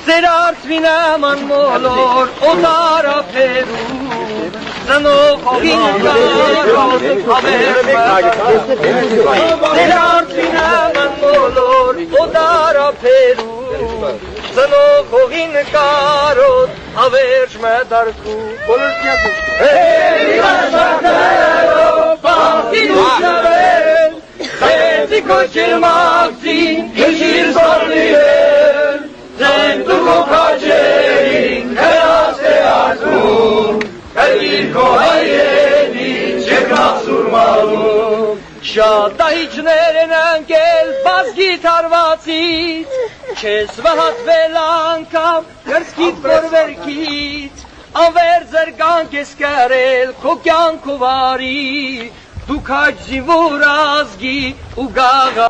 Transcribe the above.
Ձեր արծվին աման մոլոր օտարապերու Զնող հողին կարոտ Ձեր արծվին աման մոլոր օտարապերու Զնող հողին կարոտ ավերջ մետարկու Էրի աշխարներով պահին ուշնավեն Խեցի կոչիր մաղցին կշիր զորնիրեն Ձեն դուգով հաջերին հերաս է արկում Հերգիր քո հայրենի չեկնավ սուրմալում Շատ դահիճներ են ընկել բազգի թարվածից Չես վհատվել անգամ կրսկիտ կորվերքից Անվեր զրկանք ես կերել քո կյանքով արի Դու քաջ զինվոր ազգի ու գաղա